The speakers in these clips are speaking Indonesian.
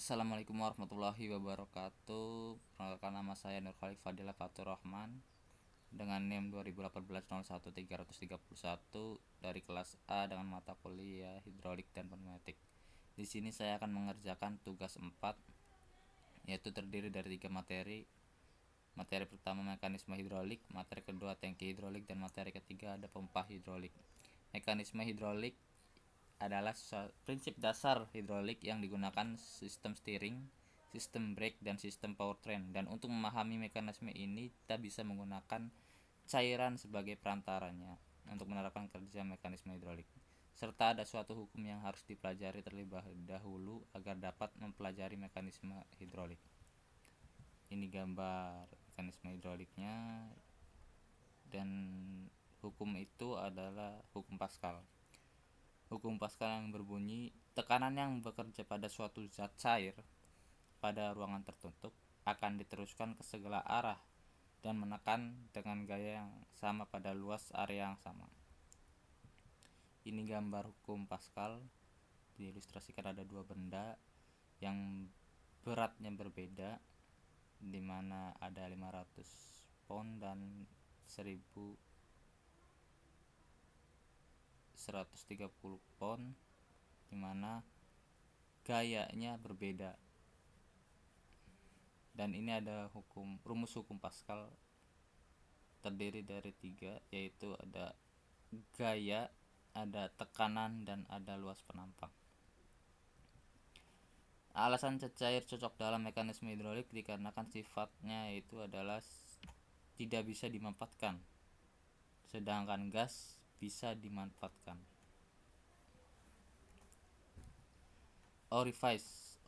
Assalamualaikum warahmatullahi wabarakatuh. Perkenalkan, nama saya Nur Khalif Fadilah Fatur Rahman dengan NIM 2018-01-331 dari kelas A dengan mata kuliah hidrolik dan pneumatik. Di sini saya akan mengerjakan tugas 4, yaitu terdiri dari 3 materi. Materi pertama mekanisme hidrolik, materi kedua tangki hidrolik, dan materi ketiga ada pompa hidrolik. Mekanisme hidrolik adalah prinsip dasar hidrolik yang digunakan sistem steering, sistem brake, dan sistem powertrain. Dan untuk memahami mekanisme ini, kita bisa menggunakan cairan sebagai perantaranya untuk menerapkan kerja mekanisme hidrolik. Serta ada suatu hukum yang harus dipelajari terlebih dahulu agar dapat mempelajari mekanisme hidrolik. Ini gambar mekanisme hidroliknya, dan hukum itu adalah hukum Pascal. Hukum Pascal yang berbunyi, tekanan yang bekerja pada suatu zat cair pada ruangan tertutup akan diteruskan ke segala arah dan menekan dengan gaya yang sama pada luas area yang sama. Ini gambar hukum Pascal. Diilustrasikan ada dua benda yang beratnya berbeda, di mana ada 500 pound dan 1130 pound, di mana gayanya berbeda. Dan ini ada rumus hukum Pascal terdiri dari 3, yaitu ada gaya, ada tekanan, dan ada luas penampang. Alasan zat cair cocok dalam mekanisme hidrolik dikarenakan sifatnya itu adalah tidak bisa dimanfaatkan, sedangkan gas bisa dimanfaatkan. Orifice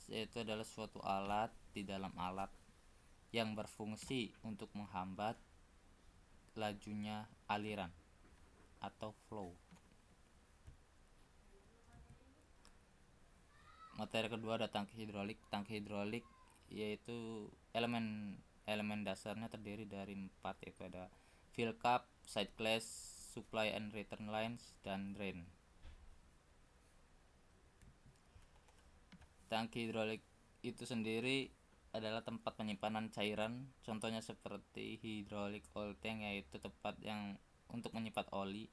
yaitu adalah suatu alat di dalam alat yang berfungsi untuk menghambat lajunya aliran atau flow. Materi kedua ada tangki hidrolik. Tangki hidrolik yaitu elemen dasarnya terdiri dari 4, yaitu ada fill cap, side glass, supply and return lines, dan drain. Tangki hidrolik itu sendiri adalah tempat penyimpanan cairan, contohnya seperti hydraulic oil tank, yaitu tempat yang untuk menyimpan oli.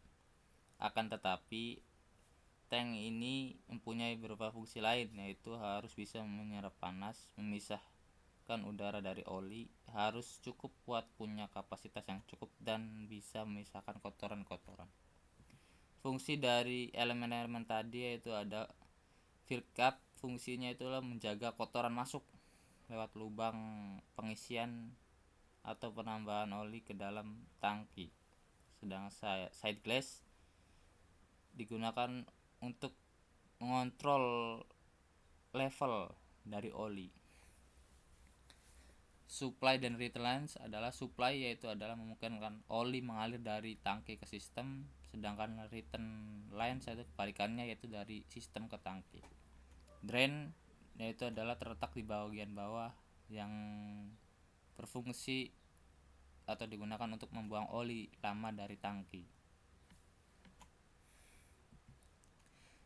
Akan tetapi tank ini mempunyai beberapa fungsi lain, yaitu harus bisa menyerap panas, memisahkan udara dari oli, harus cukup kuat, punya kapasitas yang cukup, dan bisa memisahkan kotoran-kotoran. Fungsi dari elemen-elemen tadi yaitu ada fill cap. Fungsinya itulah menjaga kotoran masuk lewat lubang pengisian atau penambahan oli ke dalam tangki. Sedangkan side glass digunakan untuk mengontrol level dari oli. Supply dan return lines adalah supply, yaitu adalah memungkinkan oli mengalir dari tangki ke sistem, sedangkan return lines itu kebalikannya, yaitu dari sistem ke tangki. Drain yaitu adalah terletak di bagian bawah yang berfungsi atau digunakan untuk membuang oli lama dari tangki.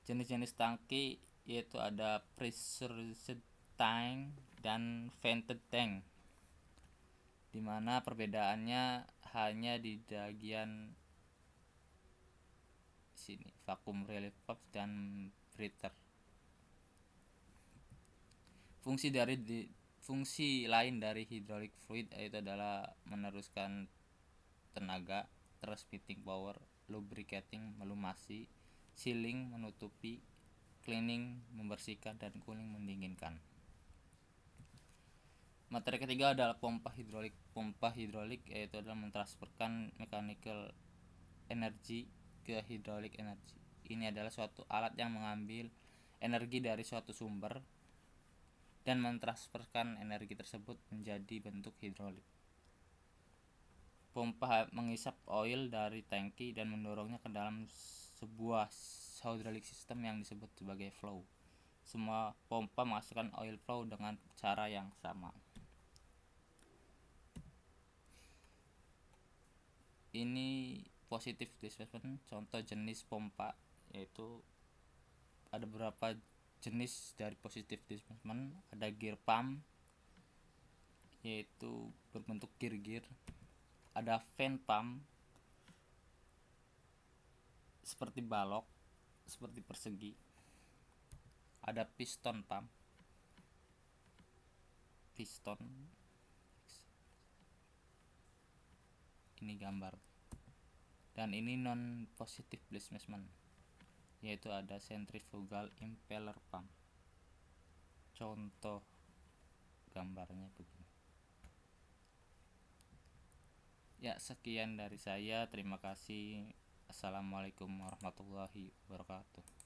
Jenis-jenis tangki yaitu ada pressurized tank dan vented tank, dimana perbedaannya hanya di bagian sini, vacuum relief valve dan breather. Fungsi lain dari hydraulic fluid yaitu adalah meneruskan tenaga, transmitting power, lubricating, melumasi, sealing, menutupi, cleaning, membersihkan, dan cooling, mendinginkan. Materi ketiga adalah pompa hidrolik. Pompa hidrolik yaitu adalah mentransferkan mechanical energy ke hydraulic energy. Ini adalah suatu alat yang mengambil energi dari suatu sumber dan mentransferkan energi tersebut menjadi bentuk hidrolik. Pompa mengisap oil dari tangki dan mendorongnya ke dalam sebuah hydraulic system yang disebut sebagai flow. Semua pompa menghasilkan oil flow dengan cara yang sama. Ini positive displacement, contoh jenis pompa, yaitu ada beberapa jenis dari positive displacement ada gear pump, yaitu berbentuk gear-gear. Ada fan pump seperti balok, seperti persegi. Ada piston pump, piston, ini gambar. Dan ini non positive displacement, yaitu ada centrifugal impeller pump. Contoh gambarnya begini. Ya, sekian dari saya. Terima kasih. Assalamualaikum warahmatullahi wabarakatuh.